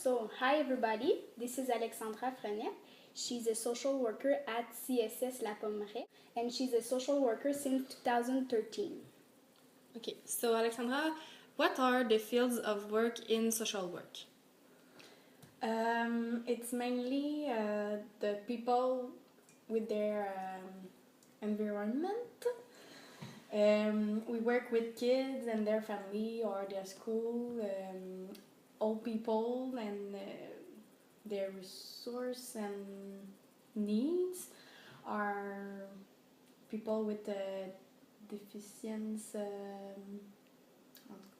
So, hi everybody, this is Alexandra Frenet. She's a social worker at CSS La Pommeraye, and she's a social worker since 2013. Okay, so Alexandra, what are the fields of work in social work? It's mainly the people with their environment. We work with kids and their family or their school, old people and their resource and needs are people with déficience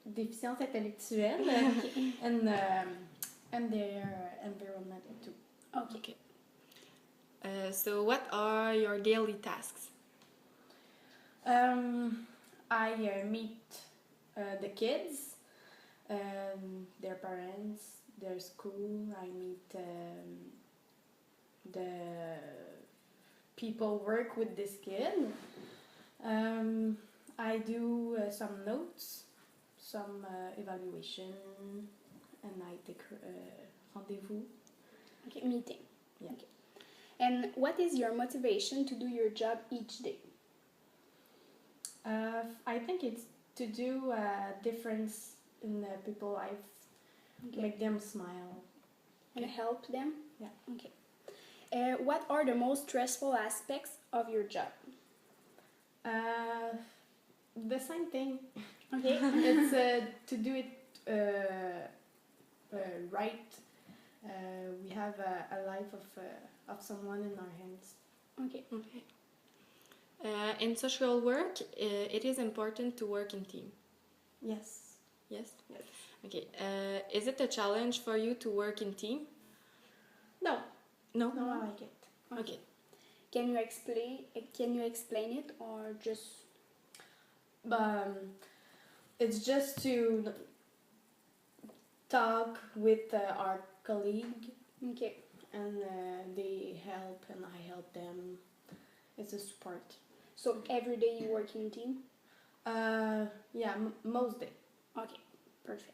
intellectuelle and their environment too. Okay. So what are your daily tasks? I meet the kids, their parents, their school. I meet the people work with this kid. I do some notes, some evaluation, and I take rendezvous. Okay, meeting. Yeah. Okay. And what is your motivation to do your job each day? I think it's to do a difference in people's life, make them smile. And help them? Yeah. Okay. What are the most stressful aspects of your job? The same thing. Okay. It's to do it right. We have a life of someone in our hands. Okay. Okay. In social work, it is important to work in team. Yes. Yes? Yes. Okay. Is it a challenge for you to work in team? No. No? No, I like it. Okay. Can you explain it or just? It's just to talk with our colleague, Okay. and they help and I help them. It's a support. So every day you work in team? Yeah, most day. Okay, perfect.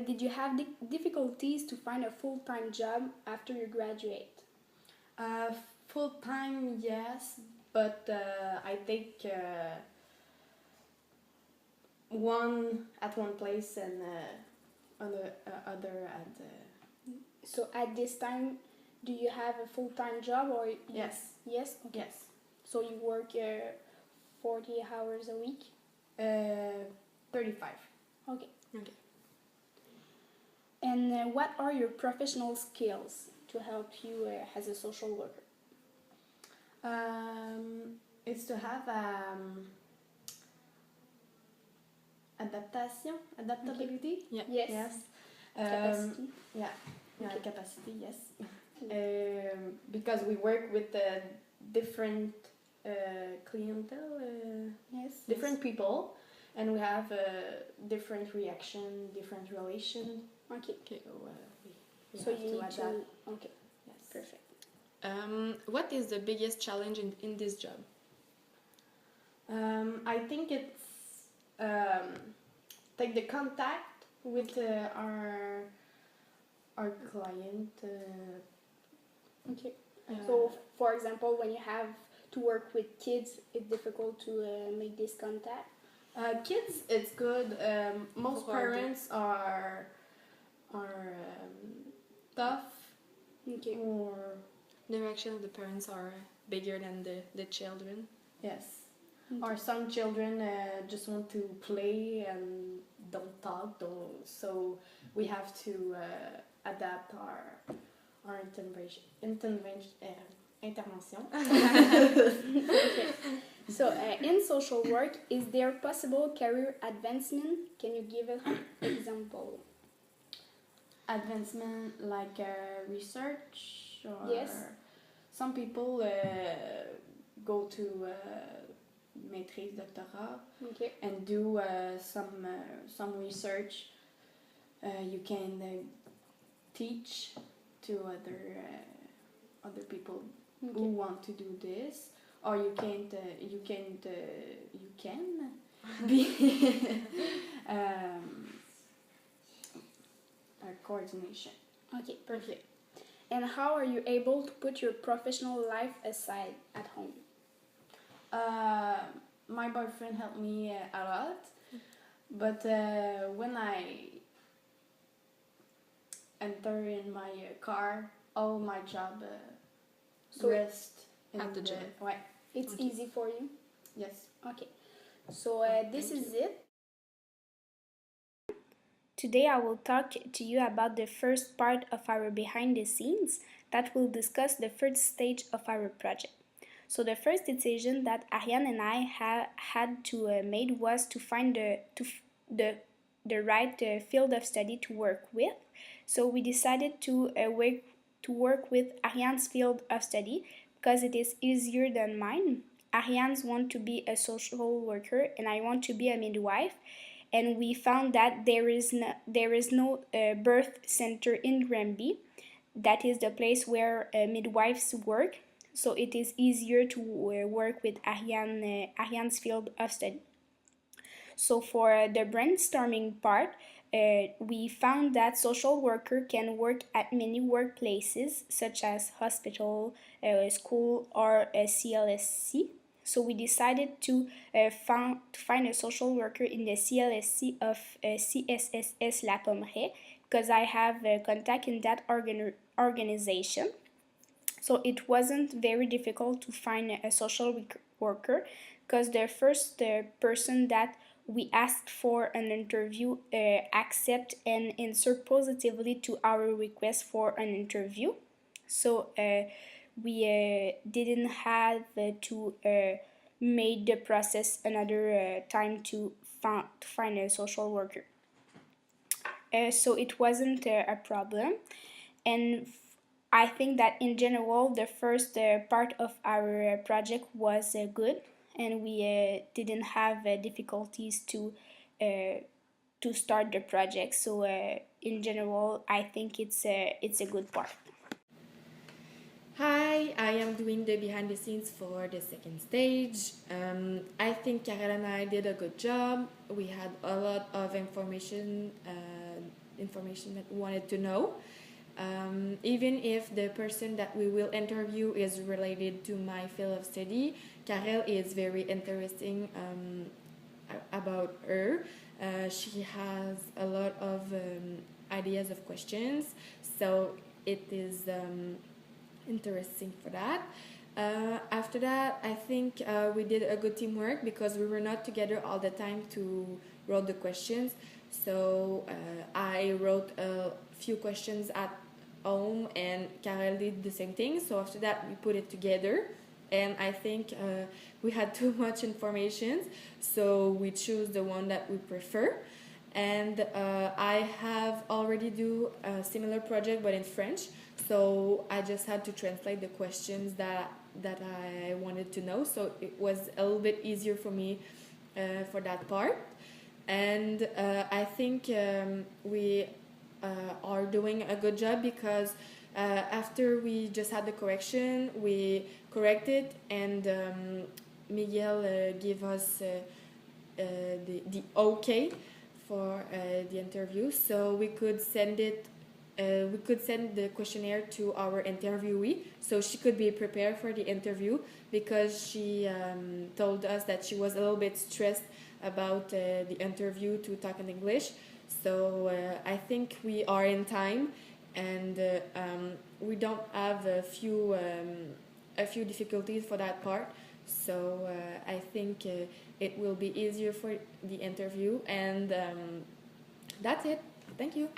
Did you have difficulties to find a full-time job after you graduate? Full time, yes, but I take one at one place and other at. So at this time, do you have a full-time job or? Yes. Yes. Okay. Yes. So you work 40 hours a week? 35. Okay. Okay. And what are your professional skills to help you as a social worker? It's to have adaptability. Yeah. Yes. Yes. Capacity. Yeah. Okay. Capacity. Yes. Because we work with different clientele, Yes. different people, and we have different reaction, different relation. Okay. Okay. So So we have you to need adapt. to. Okay. Yes. Perfect. What is the biggest challenge in this job? I think it's take the contact with our client. Okay. So, for example, when you have to work with kids, it's difficult to make this contact. Kids, it's good. Most Hard. parents are tough Okay. or The reaction of the parents are bigger than the children. yes. Okay. Or some children just want to play and don't talk. So we have to adapt our intervention. Okay. So, in social work, is there possible career advancement? Can you give an example? Advancement like research or Yes. some people go to maîtrise doctorat Okay. and do some research. You can teach to other people who want to do this, or you can be a coordination. Okay, perfect. And how are you able to put your professional life aside at home? My boyfriend helped me a lot, but when I enter in my car, all my job So- rest in At the gym. Ouais. It's Okay. easy for you? Yes. Okay. So this Thank is it. Today I will talk to you about the first part of our behind the scenes that will discuss the first stage of our project. So the first decision that Ariane and I had to made was to find the right field of study to work with. So we decided to work with Ariane's field of study because it is easier than mine. Ariane's want to be a social worker and I want to be a midwife, and we found that there is no birth center in Granby. That is the place where midwives work, so it is easier to work with Ariane's field of study. So for the brainstorming part, we found that social worker can work at many workplaces such as hospital, school, or CLSC. So we decided to find a social worker in the CLSC of CSSS La Pommeraye because I have contact in that organization. So it wasn't very difficult to find a social worker because the first person that we asked for an interview accept and answer positively to our request for an interview. So we didn't have to make the process another time to find a social worker. So it wasn't a problem, and I think that in general the first part of our project was good, and we didn't have difficulties to start the project. So in general, I think it's a good part. Hi, I am doing the behind the scenes for the second stage. I think Karel and I did a good job. We had a lot of information that we wanted to know. Even if the person that we will interview is related to my field of study, Karel is very interesting about her. She has a lot of ideas of questions, so it is interesting for that. After that, I think we did a good teamwork because we were not together all the time to write the questions. So I wrote a few questions at home and Karel did the same thing. So after that, we put it together. And I think we had too much information, so we choose the one that we prefer. And I have already do a similar project but in French, so I just had to translate the questions that I wanted to know, so it was a little bit easier for me for that part. And I think we are doing a good job because after we just had the correction, we corrected, and Miguel gave us the okay for the interview, so we could send it. We could send the questionnaire to our interviewee, so she could be prepared for the interview, because she told us that she was a little bit stressed about the interview to talk in English. So I think we are in time, and we don't have a few difficulties for that part. So I think it will be easier for the interview, and that's it. Thank you.